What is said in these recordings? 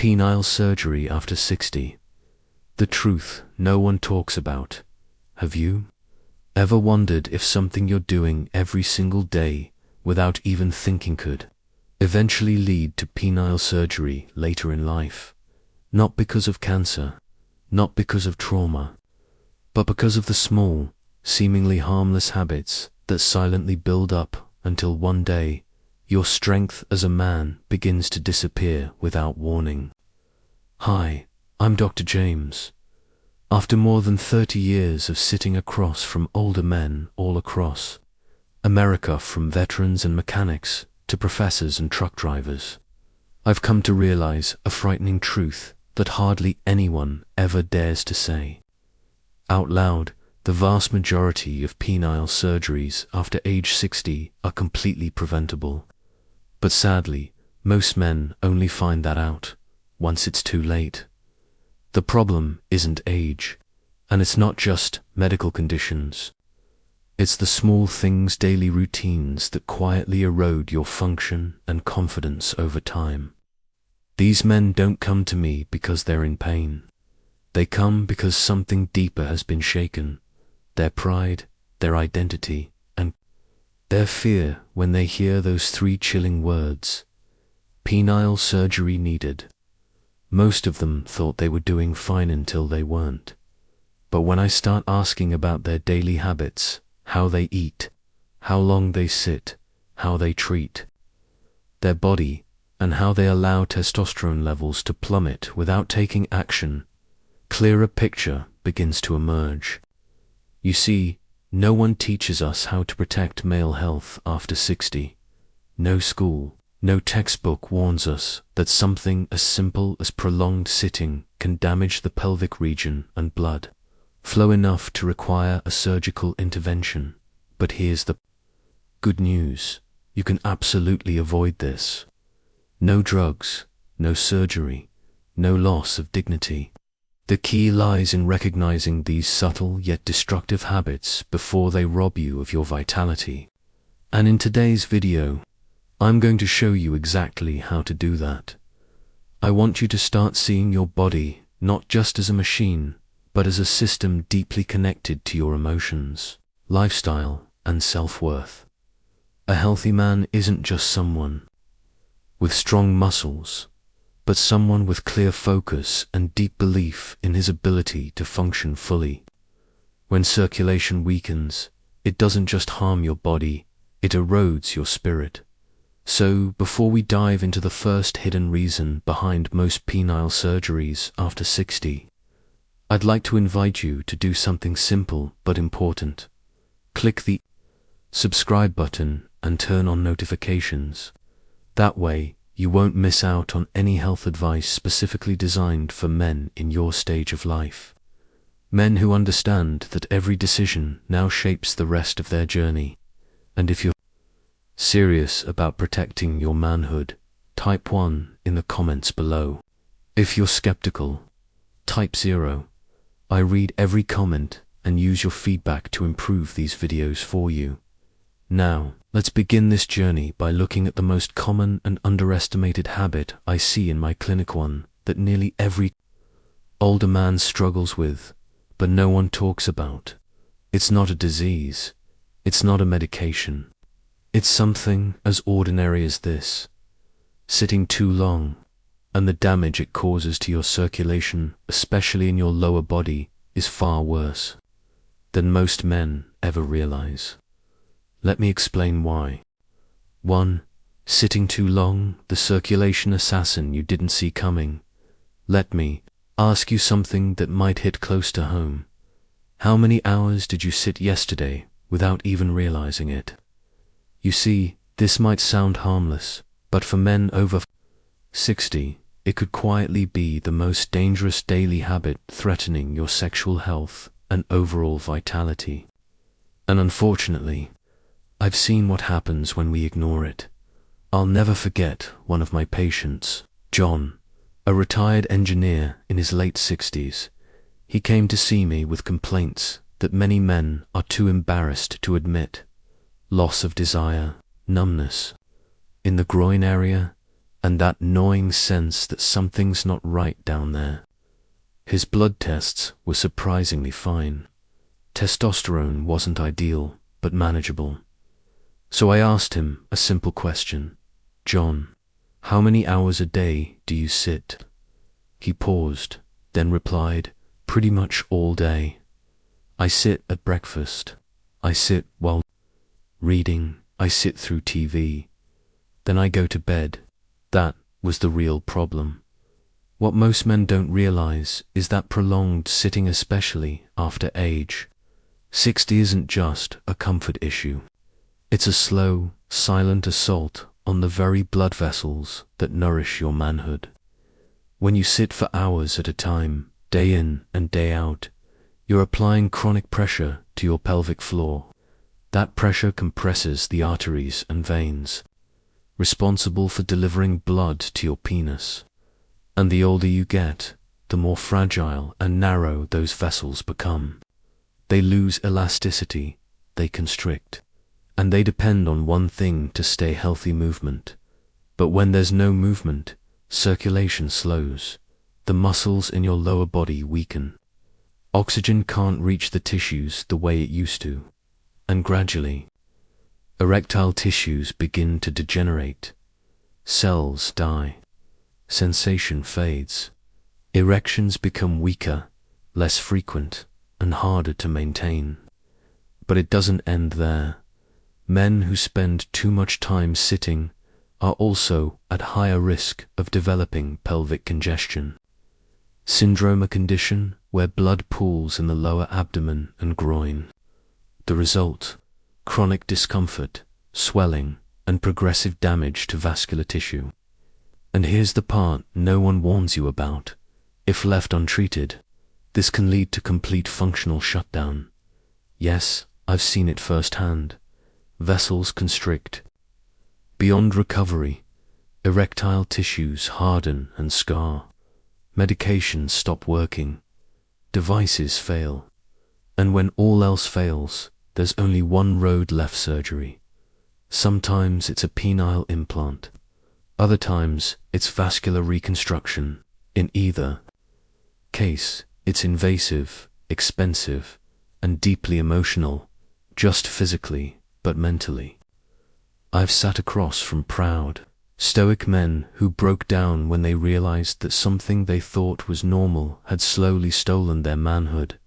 Penile surgery after 60. The truth no one talks about. Have you ever wondered if something you're doing every single day without even thinking could eventually lead to penile surgery later in life? Not because of cancer, not because of trauma, but because of the small, seemingly harmless habits that silently build up until one day your strength as a man begins to disappear without warning. Hi, I'm Dr. James. After more than 30 years of sitting across from older men all across America, from veterans and mechanics to professors and truck drivers, I've come to realize a frightening truth that hardly anyone ever dares to say out loud. The vast majority of penile surgeries after age 60 are completely preventable. But sadly, most men only find that out once it's too late. The problem isn't age, and it's not just medical conditions. It's the small things, daily routines that quietly erode your function and confidence over time. These men don't come to me because they're in pain. They come because something deeper has been shaken. Their pride, their identity, and their fear when they hear those three chilling words: penile surgery needed. Most of them thought they were doing fine until they weren't. But when I start asking about their daily habits, how they eat, how long they sit, how they treat their body, and how they allow testosterone levels to plummet without taking action, clearer picture begins to emerge. You see, no one teaches us how to protect male health after 60. No school, no textbook warns us that something as simple as prolonged sitting can damage the pelvic region and blood flow enough to require a surgical intervention. But here's the good news: you can absolutely avoid this. No drugs, no surgery, no loss of dignity. The key lies in recognizing these subtle yet destructive habits before they rob you of your vitality. And in today's video, I'm going to show you exactly how to do that. I want you to start seeing your body not just as a machine, but as a system deeply connected to your emotions, lifestyle, and self-worth. A healthy man isn't just someone with strong muscles, but someone with clear focus and deep belief in his ability to function fully. When circulation weakens, it doesn't just harm your body, it erodes your spirit. So, before we dive into the first hidden reason behind most penile surgeries after 60, I'd like to invite you to do something simple but important. Click the subscribe button and turn on notifications. That way, you won't miss out on any health advice specifically designed for men in your stage of life. Men who understand that every decision now shapes the rest of their journey. And if you're serious about protecting your manhood, type 1 in the comments below. If you're skeptical, type 0. I read every comment and use your feedback to improve these videos for you. Now, let's begin this journey by looking at the most common and underestimated habit I see in my clinic, one that nearly every older man struggles with, but no one talks about. It's not a disease. It's not a medication. It's something as ordinary as this: sitting too long, and the damage it causes to your circulation, especially in your lower body, is far worse than most men ever realize. Let me explain why. 1. Sitting too long, the circulation assassin you didn't see coming. Let me ask you something that might hit close to home. How many hours did you sit yesterday without even realizing it? You see, this might sound harmless, but for men over 60, it could quietly be the most dangerous daily habit, threatening your sexual health and overall vitality. And unfortunately, I've seen what happens when we ignore it. I'll never forget one of my patients, John, a retired engineer in his late 60s. He came to see me with complaints that many men are too embarrassed to admit: loss of desire, numbness in the groin area, and that gnawing sense that something's not right down there. His blood tests were surprisingly fine. Testosterone wasn't ideal, but manageable. So I asked him a simple question. "John, how many hours a day do you sit?" He paused, then replied, "Pretty much all day. I sit at breakfast. I sit while reading. I sit through TV. Then I go to bed." That was the real problem. What most men don't realize is that prolonged sitting, especially after age 60, isn't just a comfort issue. It's a slow, silent assault on the very blood vessels that nourish your manhood. When you sit for hours at a time, day in and day out, you're applying chronic pressure to your pelvic floor. That pressure compresses the arteries and veins, responsible for delivering blood to your penis. And the older you get, the more fragile and narrow those vessels become. They lose elasticity, they constrict, and they depend on one thing to stay healthy: movement. But when there's no movement, circulation slows, the muscles in your lower body weaken. Oxygen can't reach the tissues the way it used to, and gradually, erectile tissues begin to degenerate. Cells die. Sensation fades. Erections become weaker, less frequent, and harder to maintain. But it doesn't end there. Men who spend too much time sitting are also at higher risk of developing pelvic congestion syndrome, a condition where blood pools in the lower abdomen and groin. The result: chronic discomfort, swelling, and progressive damage to vascular tissue. And here's the part no one warns you about. If left untreated, this can lead to complete functional shutdown. Yes, I've seen it firsthand. Vessels constrict. Beyond recovery, erectile tissues harden and scar. Medications stop working. Devices fail. And when all else fails, there's only one road left: surgery. Sometimes it's a penile implant. Other times, it's vascular reconstruction. In either case, it's invasive, expensive, and deeply emotional, just physically, but mentally. I've sat across from proud, stoic men who broke down when they realized that something they thought was normal had slowly stolen their manhood.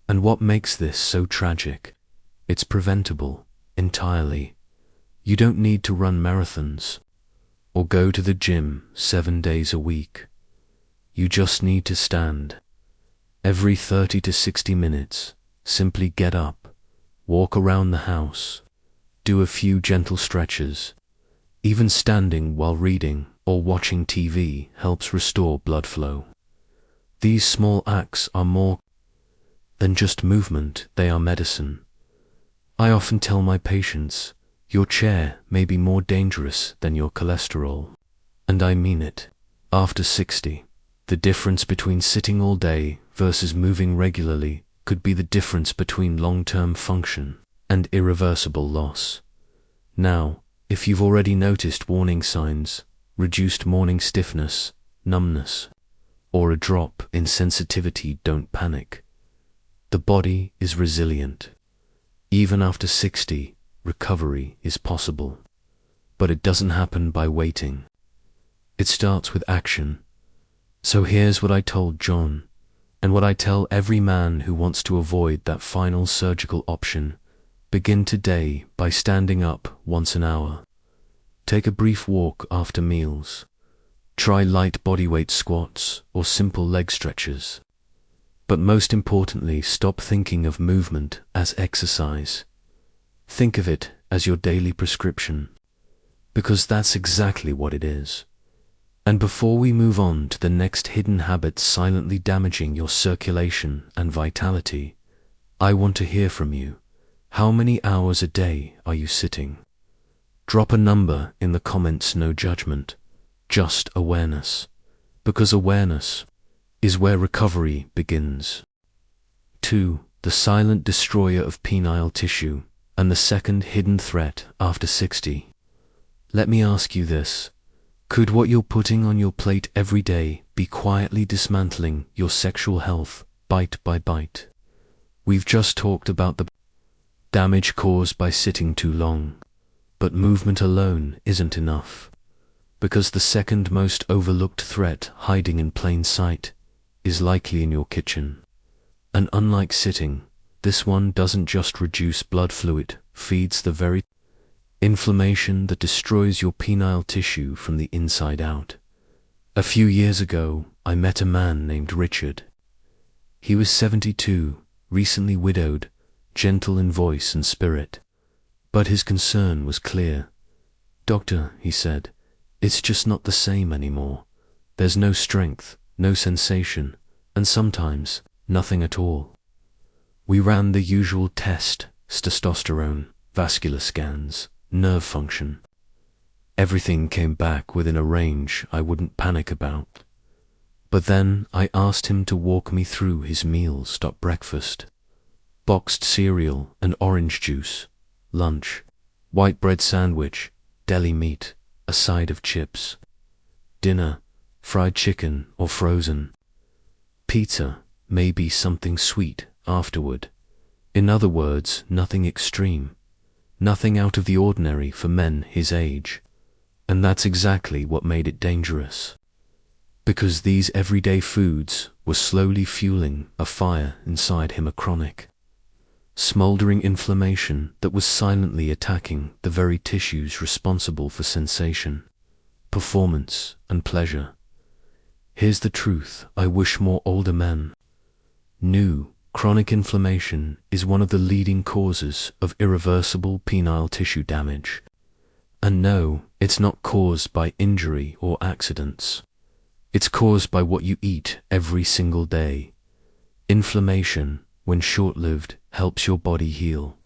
And what makes this so tragic? It's preventable, entirely. You don't need to run marathons or go to the gym 7 days a week. You just need to stand. Every 30 to 60 minutes, simply get up, walk around the house, do a few gentle stretches. Even standing while reading or watching TV helps restore blood flow. These small acts are more than just movement, they are medicine. I often tell my patients, your chair may be more dangerous than your cholesterol. And I mean it. After 60, the difference between sitting all day versus moving regularly could be the difference between long-term function and irreversible loss. Now, if you've already noticed warning signs, reduced morning stiffness, numbness, or a drop in sensitivity, don't panic. The body is resilient. Even after 60, recovery is possible. But it doesn't happen by waiting. It starts with action. So here's what I told John, and what I tell every man who wants to avoid that final surgical option. Begin today by standing up once an hour. Take a brief walk after meals. Try light bodyweight squats or simple leg stretches. But most importantly, stop thinking of movement as exercise. Think of it as your daily prescription, because that's exactly what it is. And before we move on to the next hidden habit silently damaging your circulation and vitality, I want to hear from you. How many hours a day are you sitting? Drop a number in the comments, no judgment, just awareness, because awareness is where recovery begins. 2. The silent destroyer of penile tissue, and the second hidden threat after 60. Let me ask you this. Could what you're putting on your plate every day be quietly dismantling your sexual health, bite by bite? We've just talked about the damage caused by sitting too long, but movement alone isn't enough, because the second most overlooked threat hiding in plain sight is likely in your kitchen. And unlike sitting, this one doesn't just reduce blood fluid, feeds the very inflammation that destroys your penile tissue from the inside out. A few years ago, I met a man named Richard. He was 72, recently widowed, gentle in voice and spirit. But his concern was clear. "Doctor," he said, "it's just not the same anymore. There's no strength, no sensation, and sometimes nothing at all." We ran the usual test: testosterone, vascular scans, nerve function. Everything came back within a range I wouldn't panic about. But then I asked him to walk me through his meals: breakfast, boxed cereal and orange juice; lunch, white bread sandwich, deli meat, a side of chips; dinner, fried chicken or frozen; pizza, maybe something sweet afterward. In other words, nothing extreme, nothing out of the ordinary for men his age. And that's exactly what made it dangerous, because these everyday foods were slowly fueling a fire inside him, a chronic, smoldering inflammation that was silently attacking the very tissues responsible for sensation, performance, and pleasure. Here's the truth I wish more older men knew: chronic inflammation is one of the leading causes of irreversible penile tissue damage. And no, it's not caused by injury or accidents. It's caused by what you eat every single day. Inflammation, when short-lived, helps your body heal.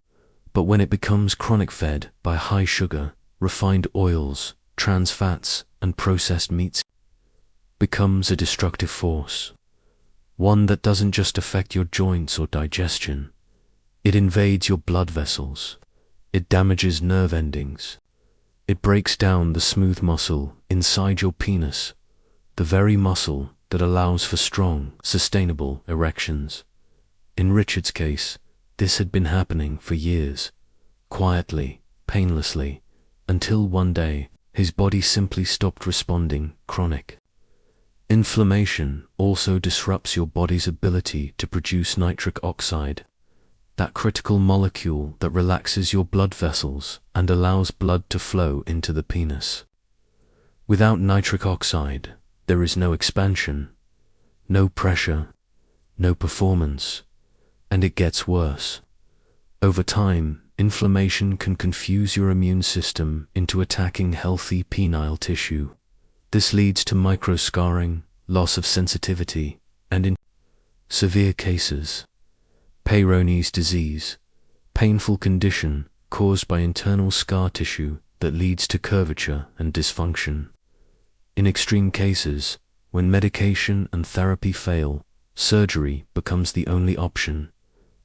But when it becomes chronic, fed by high sugar, refined oils, trans fats, and processed meats, becomes a destructive force. One that doesn't just affect your joints or digestion. It invades your blood vessels. It damages nerve endings. It breaks down the smooth muscle inside your penis, the very muscle that allows for strong, sustainable erections. In Richard's case, this had been happening for years, quietly, painlessly, until one day, his body simply stopped responding. Chronic inflammation also disrupts your body's ability to produce nitric oxide, that critical molecule that relaxes your blood vessels and allows blood to flow into the penis. Without nitric oxide, there is no expansion, no pressure, no performance, and it gets worse. Over time, inflammation can confuse your immune system into attacking healthy penile tissue. This leads to microscarring, loss of sensitivity, and in severe cases, Peyronie's disease, painful condition caused by internal scar tissue that leads to curvature and dysfunction. In extreme cases, when medication and therapy fail, surgery becomes the only option,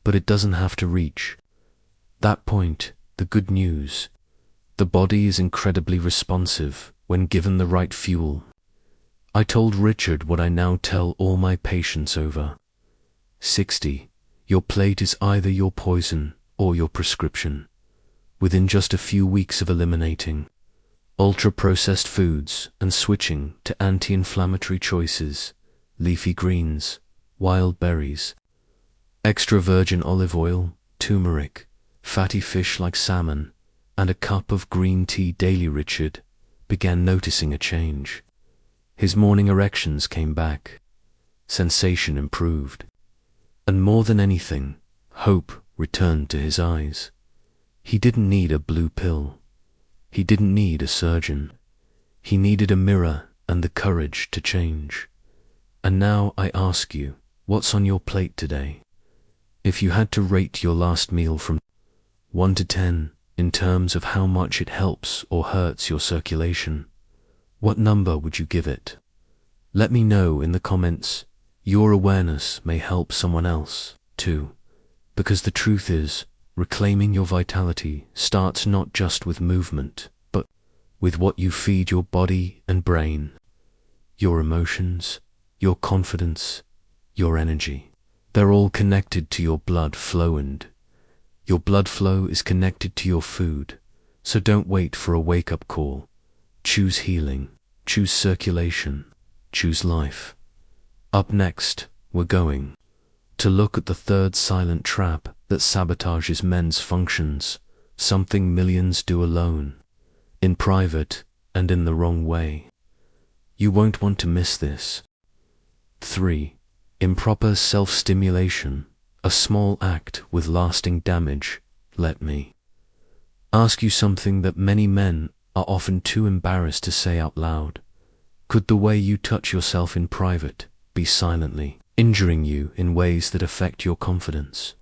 but it doesn't have to reach that point. The good news: the body is incredibly responsive when given the right fuel. I told Richard what I now tell all my patients over 60. Your plate is either your poison or your prescription. Within just a few weeks of eliminating ultra-processed foods and switching to anti-inflammatory choices, leafy greens, wild berries, extra virgin olive oil, turmeric, fatty fish like salmon, and a cup of green tea daily, Richard began noticing a change. His morning erections came back, sensation improved, and more than anything, hope returned to his eyes. He didn't need a blue pill. He didn't need a surgeon. He needed a mirror and the courage to change. And now I ask you, what's on your plate today? If you had to rate your last meal from 1 to 10 in terms of how much it helps or hurts your circulation, what number would you give it? Let me know in the comments. Your awareness may help someone else too, because the truth is, reclaiming your vitality starts not just with movement, but with what you feed your body and brain, your emotions, your confidence, your energy. They're all connected to your blood flow, and your blood flow is connected to your food. So don't wait for a wake-up call. Choose healing, choose circulation, choose life. Up next, we're going to look at the third silent trap that sabotages men's functions, something millions do alone, in private, and in the wrong way. You won't want to miss this. 3. Improper self-stimulation, a small act with lasting damage. Let me ask you something that many men are often too embarrassed to say out loud. Could the way you touch yourself in private be silently injuring you in ways that affect your confidence,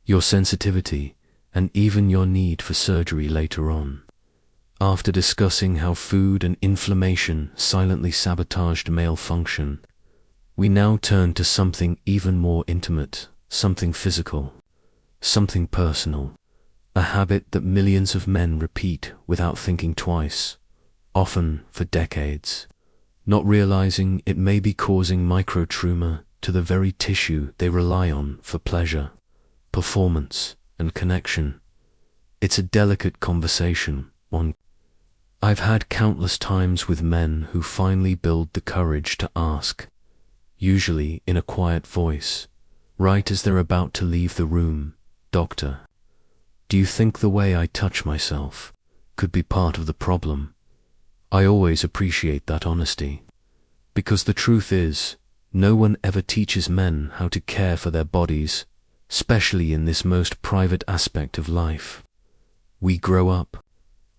your sensitivity, and even your need for surgery later on? After discussing how food and inflammation silently sabotaged male function, we now turn to something even more intimate, something physical, something personal, a habit that millions of men repeat without thinking twice, often for decades, not realizing it may be causing microtrauma to the very tissue they rely on for pleasure, performance, and connection. It's a delicate conversation, one I've had countless times with men who finally build the courage to ask, usually in a quiet voice, right as they're about to leave the room, "Doctor, do you think the way I touch myself could be part of the problem?" I always appreciate that honesty, because the truth is, no one ever teaches men how to care for their bodies, especially in this most private aspect of life. We grow up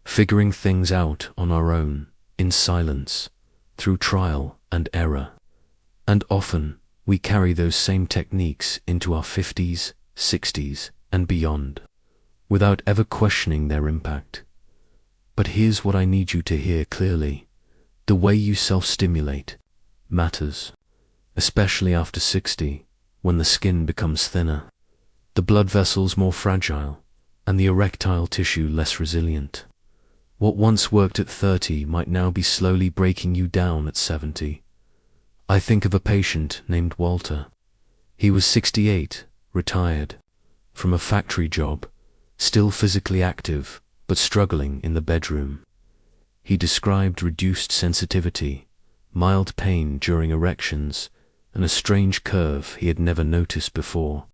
figuring things out on our own, in silence, through trial and error. And often, we carry those same techniques into our 50s, 60s, and beyond, without ever questioning their impact. But here's what I need you to hear clearly. The way you self-stimulate matters, especially after 60, when the skin becomes thinner, the blood vessels more fragile, and the erectile tissue less resilient. What once worked at 30 might now be slowly breaking you down at 70. I think of a patient named Walter. He was 68, retired, from a factory job, still physically active, but struggling in the bedroom. He described reduced sensitivity, mild pain during erections, and a strange curve he had never noticed before.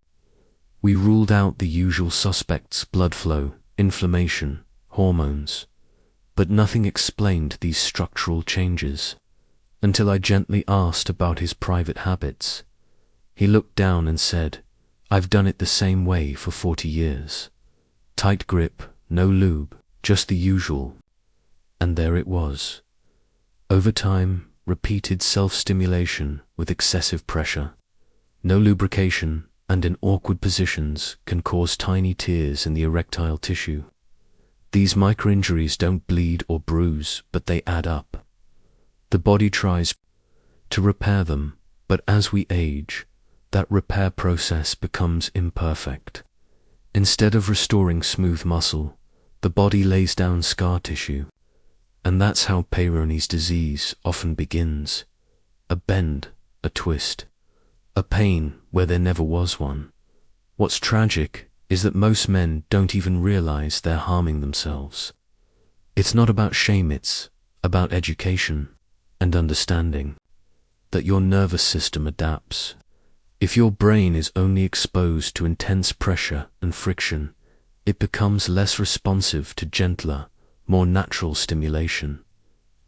We ruled out the usual suspects: blood flow, inflammation, hormones, but nothing explained these structural changes, until I gently asked about his private habits. He looked down and said, "I've done it the same way for 40 years. Tight grip, no lube, just the usual." And there it was. Over time, repeated self-stimulation with excessive pressure, no lubrication, and in awkward positions can cause tiny tears in the erectile tissue. These micro-injuries don't bleed or bruise, but they add up. The body tries to repair them, but as we age, that repair process becomes imperfect. Instead of restoring smooth muscle, the body lays down scar tissue. And that's how Peyronie's disease often begins. A bend, a twist, a pain where there never was one. What's tragic is that most men don't even realize they're harming themselves. It's not about shame, it's about education and understanding that your nervous system adapts. If your brain is only exposed to intense pressure and friction, it becomes less responsive to gentler, more natural stimulation.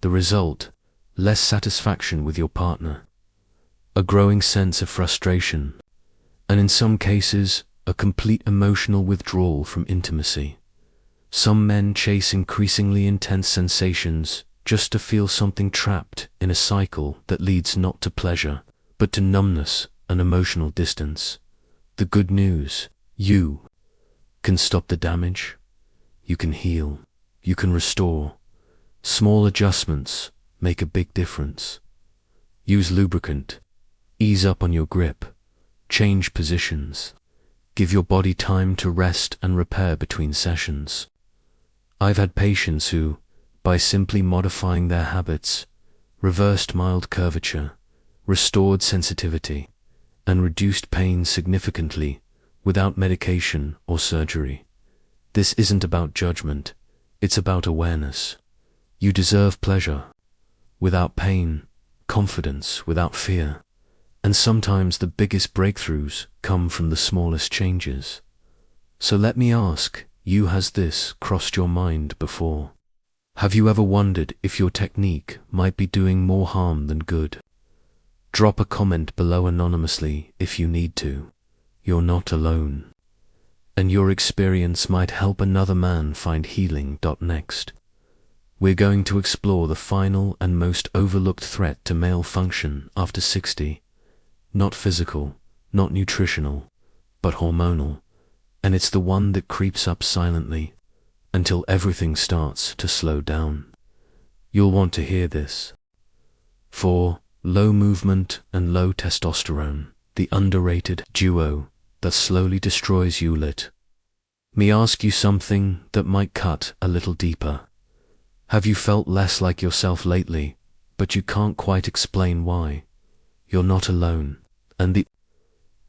The result: less satisfaction with your partner, a growing sense of frustration, and in some cases, a complete emotional withdrawal from intimacy. Some men chase increasingly intense sensations just to feel something, trapped in a cycle that leads not to pleasure, but to numbness and emotional distance. The good news: you can stop the damage, you can heal, you can restore. Small adjustments make a big difference. Use lubricant, ease up on your grip, change positions. Give your body time to rest and repair between sessions. I've had patients who, by simply modifying their habits, reversed mild curvature, restored sensitivity, and reduced pain significantly without medication or surgery. This isn't about judgment, it's about awareness. You deserve pleasure without pain, confidence without fear, and sometimes the biggest breakthroughs come from the smallest changes. So let me ask you, has this crossed your mind before? Have you ever wondered if your technique might be doing more harm than good? Drop a comment below anonymously if you need to. You're not alone. And your experience might help another man find healing. Next, we're going to explore the final and most overlooked threat to male function after 60. Not physical, not nutritional, but hormonal. And it's the one that creeps up silently until everything starts to slow down. You'll want to hear this. 4. Low movement and low testosterone, the underrated duo that slowly destroys you. Let me ask you something that might cut a little deeper. Have you felt less like yourself lately, but you can't quite explain why? You're not alone, and the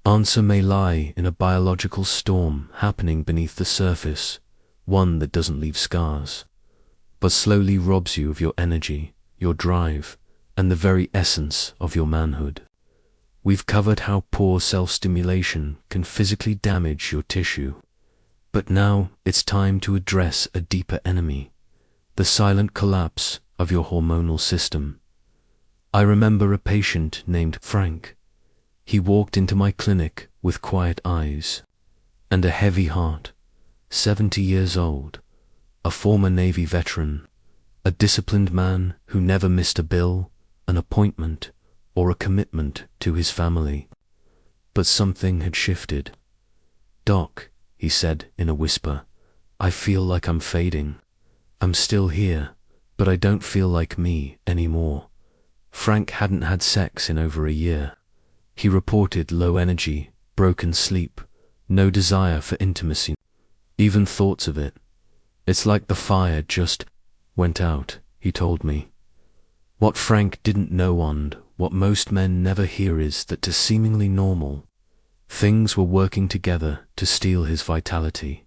answer may lie in a biological storm happening beneath the surface, one that doesn't leave scars, but slowly robs you of your energy, your drive, and the very essence of your manhood. We've covered how poor self-stimulation can physically damage your tissue, but now it's time to address a deeper enemy, the silent collapse of your hormonal system. I remember a patient named Frank. He walked into my clinic with quiet eyes and a heavy heart, 70 years old, a former Navy veteran, a disciplined man who never missed a bill, an appointment, or a commitment to his family. But something had shifted. "Doc," he said in a whisper, "I feel like I'm fading. I'm still here, but I don't feel like me anymore." Frank hadn't had sex in over a year. He reported low energy, broken sleep, no desire for intimacy, even thoughts of it. "It's like the fire just went out," he told me. What Frank didn't know, and what most men never hear, is that to seemingly normal things were working together to steal his vitality: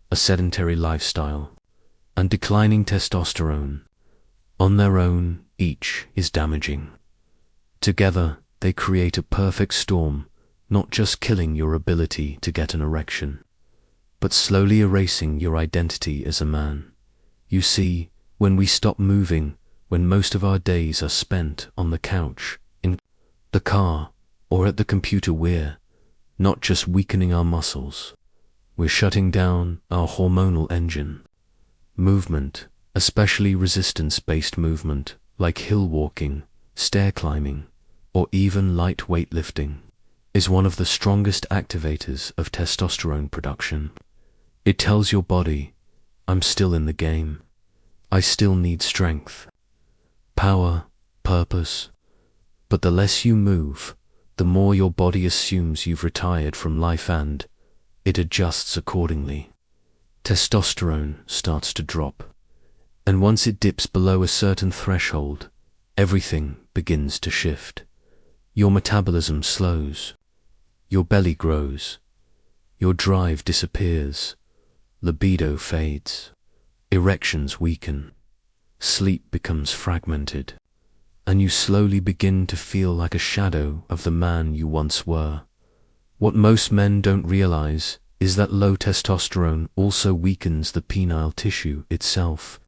a sedentary lifestyle and declining testosterone. On their own, each is damaging. Together, they create a perfect storm, not just killing your ability to get an erection, but slowly erasing your identity as a man. You see, when we stop moving, when most of our days are spent on the couch, in the car, or at the computer, we're not just weakening our muscles, we're shutting down our hormonal engine. Movement, especially resistance-based movement, like hill walking, stair climbing, or even light weightlifting, is one of the strongest activators of testosterone production. It tells your body, I'm still in the game. I still need strength, power, purpose. But the less you move, the more your body assumes you've retired from life, and it adjusts accordingly. Testosterone starts to drop, and once it dips below a certain threshold, everything begins to shift. Your metabolism slows, your belly grows, your drive disappears, libido fades, erections weaken, sleep becomes fragmented, and you slowly begin to feel like a shadow of the man you once were. What most men don't realize is that low testosterone also weakens the penile tissue itself.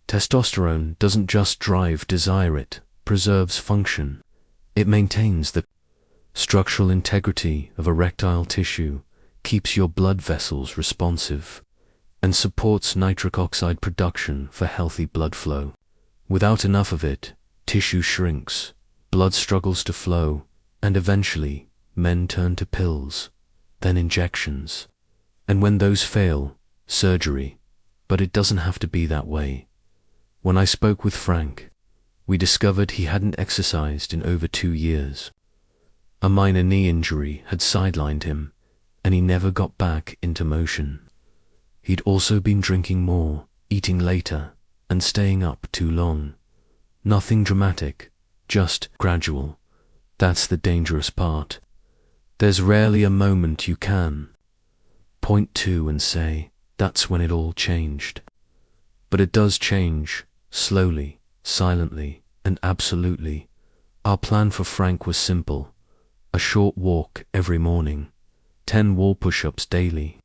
Testosterone doesn't just drive desire, it preserves function. It maintains the structural integrity of erectile tissue, keeps your blood vessels responsive, and supports nitric oxide production for healthy blood flow. Without enough of it, tissue shrinks, blood struggles to flow, and eventually men turn to pills, then injections, and when those fail, surgery. But it doesn't have to be that way. When I spoke with Frank, we discovered he hadn't exercised in over 2 years. A minor knee injury had sidelined him, and he never got back into motion. He'd also been drinking more, eating later, and staying up too long. Nothing dramatic, just gradual. That's the dangerous part. There's rarely a moment you can point to and say, that's when it all changed. But it does change, slowly, silently, and absolutely. Our plan for Frank was simple. A short walk every morning, 10 wall push-ups daily,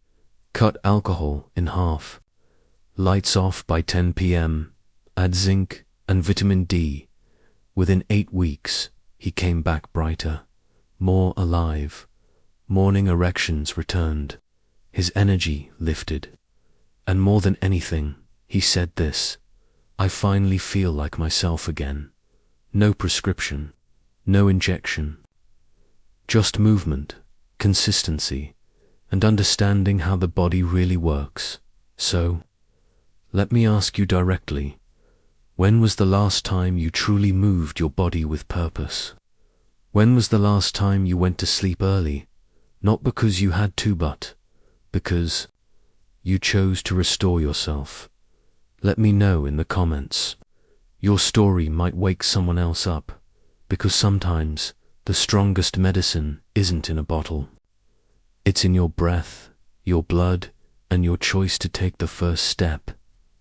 cut alcohol in half, lights off by 10 p.m., add zinc and vitamin D. Within 8 weeks, he came back brighter, more alive. Morning erections returned. His energy lifted. And more than anything, he said this: I finally feel like myself again. No prescription, no injection. Just movement, consistency, and understanding how the body really works. So, let me ask you directly, when was the last time you truly moved your body with purpose? When was the last time you went to sleep early, not because you had to, but because you chose to restore yourself? Let me know in the comments. Your story might wake someone else up, because sometimes the strongest medicine isn't in a bottle. It's in your breath, your blood, and your choice to take the first step.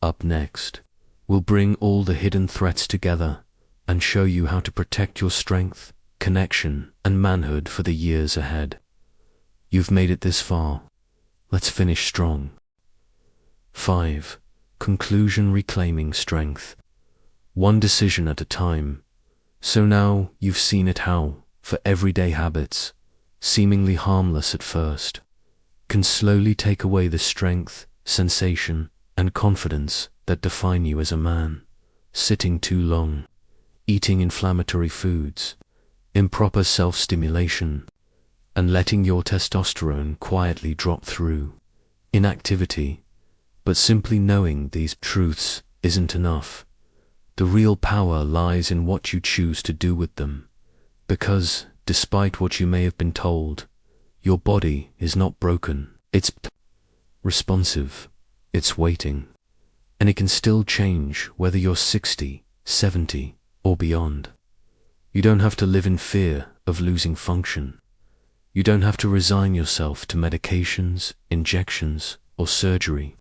Up next, we'll bring all the hidden threats together and show you how to protect your strength, connection, and manhood for the years ahead. You've made it this far. Let's finish strong. 5. Conclusion: reclaiming strength. One decision at a time. So now you've seen it how, for everyday habits, seemingly harmless at first, can slowly take away the strength, sensation, and confidence that define you as a man. Sitting too long, eating inflammatory foods, improper self-stimulation, and letting your testosterone quietly drop through inactivity. But simply knowing these truths isn't enough. The real power lies in what you choose to do with them. Because, despite what you may have been told, your body is not broken. It's responsive. It's waiting. And it can still change whether you're 60, 70, or beyond. You don't have to live in fear of losing function. You don't have to resign yourself to medications, injections, or surgery.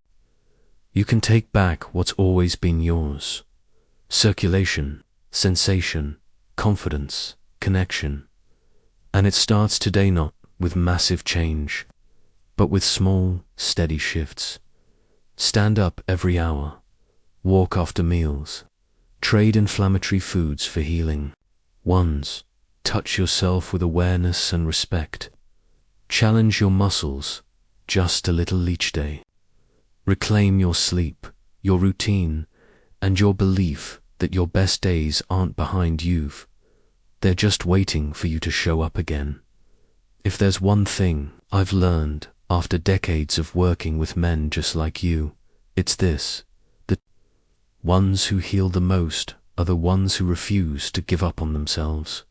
You can take back what's always been yours: circulation, sensation, confidence, connection. And it starts today, not with massive change, but with small, steady shifts. Stand up every hour, walk after meals, trade inflammatory foods for healing ones, touch yourself with awareness and respect, challenge your muscles just a little each day. Reclaim your sleep, your routine, and your belief that your best days aren't behind you. They're just waiting for you to show up again. If there's one thing I've learned after decades of working with men just like you, it's this: the ones who heal the most are the ones who refuse to give up on themselves.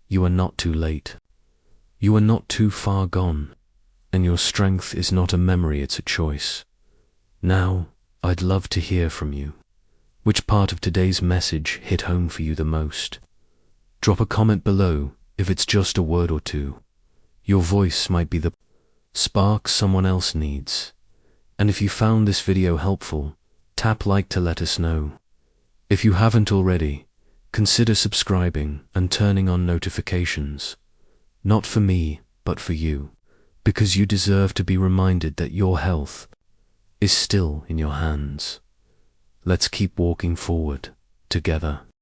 You are not too late. You are not too far gone, and your strength is not a memory, it's a choice. Now, I'd love to hear from you. Which part of today's message hit home for you the most? Drop a comment below if it's just a word or two. Your voice might be the spark someone else needs. And if you found this video helpful, tap like to let us know. If you haven't already, consider subscribing and turning on notifications. Not for me, but for you, because you deserve to be reminded that your health is still in your hands. Let's keep walking forward together.